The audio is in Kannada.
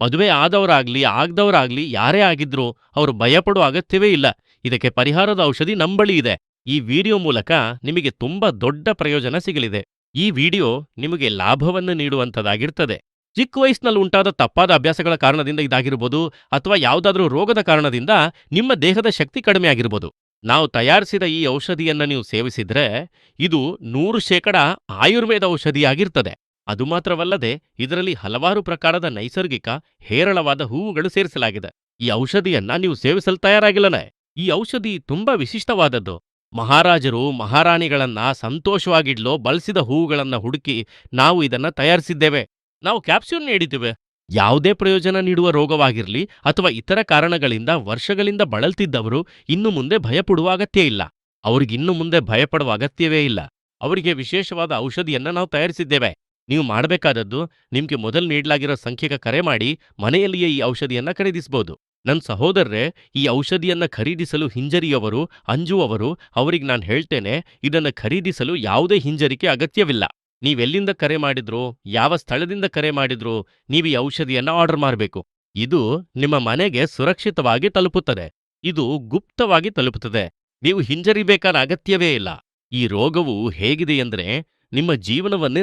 ಮದುವೆ ಆದವರಾಗ್ಲಿ ಆಗದವರಾಗ್ಲಿ ಯಾರೇ ಆಗಿದ್ರೂ ಅವರು ಭಯಪಡುವ ಅಗತ್ಯವೇ ಇಲ್ಲ. ಇದಕ್ಕೆ ಪರಿಹಾರದ ಔಷಧಿ ನಮ್ ಬಳಿ ಇದೆ. ಈ ವಿಡಿಯೋ ಮೂಲಕ ನಿಮಗೆ ತುಂಬಾ ದೊಡ್ಡ ಪ್ರಯೋಜನ ಸಿಗಲಿದೆ. ಈ ವಿಡಿಯೋ ನಿಮಗೆ ಲಾಭವನ್ನು ನೀಡುವಂಥದ್ದಾಗಿರ್ತದೆ. ಚಿಕ್ಕ ವಯಸ್ಸಿನಲ್ಲಿ ಉಂಟಾದ ತಪ್ಪಾದ ಅಭ್ಯಾಸಗಳ ಕಾರಣದಿಂದ ಇದಾಗಿರ್ಬೋದು, ಅಥವಾ ಯಾವುದಾದ್ರೂ ರೋಗದ ಕಾರಣದಿಂದ ನಿಮ್ಮ ದೇಹದ ಶಕ್ತಿ ಕಡಿಮೆ ಆಗಿರ್ಬೋದು. ನಾವು ತಯಾರಿಸಿದ ಈ ಔಷಧಿಯನ್ನ ನೀವು ಸೇವಿಸಿದ್ರೆ ಇದು 100% ಆಯುರ್ವೇದ ಔಷಧಿಯಾಗಿರ್ತದೆ. ಅದು ಮಾತ್ರವಲ್ಲದೆ ಇದರಲ್ಲಿ ಹಲವಾರು ಪ್ರಕಾರದ ನೈಸರ್ಗಿಕ ಹೇರಳವಾದ ಹೂವುಗಳು ಸೇರಿಸಲಾಗಿದೆ. ಈ ಔಷಧಿಯನ್ನ ನೀವು ಸೇವಿಸಲು ತಯಾರಾಗಿಲ್ಲನೆ. ಈ ಔಷಧಿ ತುಂಬಾ ವಿಶಿಷ್ಟವಾದದ್ದು. ಮಹಾರಾಜರು ಮಹಾರಾಣಿಗಳನ್ನ ಸಂತೋಷವಾಗಿಡ್ಲೋ ಬಳಸಿದ ಹೂವುಗಳನ್ನ ಹುಡುಕಿ ನಾವು ಇದನ್ನ ತಯಾರಿಸಿದ್ದೇವೆ. ನಾವು ಕ್ಯಾಪ್ಸ್ಯೂಲ್ ನೀಡಿದ್ದೇವೆ. ಯಾವುದೇ ಪ್ರಯೋಜನ ನೀಡುವ ರೋಗವಾಗಿರ್ಲಿ ಅಥವಾ ಇತರ ಕಾರಣಗಳಿಂದ ವರ್ಷಗಳಿಂದ ಬಳಲ್ತಿದ್ದವರು ಇನ್ನು ಮುಂದೆ ಭಯಪಡುವ ಅಗತ್ಯ ಇಲ್ಲ. ಅವ್ರಿಗಿನ್ನು ಮುಂದೆ ಭಯಪಡುವ ಅಗತ್ಯವೇ ಇಲ್ಲ. ಅವರಿಗೆ ವಿಶೇಷವಾದ ಔಷಧಿಯನ್ನ ನಾವು ತಯಾರಿಸಿದ್ದೇವೆ. ನೀವು ಮಾಡಬೇಕಾದದ್ದು, ನಿಮ್ಗೆ ಮೊದಲು ನೀಡಲಾಗಿರೋ ಸಂಖ್ಯೆಗೆ ಕರೆ ಮಾಡಿ ಮನೆಯಲ್ಲಿಯೇ ಈ ಔಷಧಿಯನ್ನ ಖರೀದಿಸಬಹುದು. ನನ್ನ ಸಹೋದರರೇ, ಈ ಔಷಧಿಯನ್ನ ಖರೀದಿಸಲು ಹಿಂಜರಿಯುವವರು, ಅಂಜುವವರು ಅವರಿಗೆ ನಾನು ಹೇಳ್ತೇನೆ, ಇದನ್ನ ಖರೀದಿಸಲು ಯಾವುದೇ ಹಿಂಜರಿಕೆ ಅಗತ್ಯವಿಲ್ಲ. ನೀವೆಲ್ಲಿಂದ ಕರೆ ಮಾಡಿದ್ರೋ, ಯಾವ ಸ್ಥಳದಿಂದ ಕರೆ ಮಾಡಿದ್ರೋ ನೀವು ಈ ಔಷಧಿಯನ್ನ ಆರ್ಡರ್ ಮಾಡಬೇಕು. ಇದು ನಿಮ್ಮ ಮನೆಗೆ ಸುರಕ್ಷಿತವಾಗಿ ತಲುಪುತ್ತದೆ. ಇದು ಗುಪ್ತವಾಗಿ ತಲುಪುತ್ತದೆ. ನೀವು ಹಿಂಜರಿಬೇಕಾದ ಅಗತ್ಯವೇ ಇಲ್ಲ. ಈ ರೋಗವು ಹೇಗಿದೆ ಅಂದ್ರೆ ನಿಮ್ಮ ಜೀವನವನ್ನೇ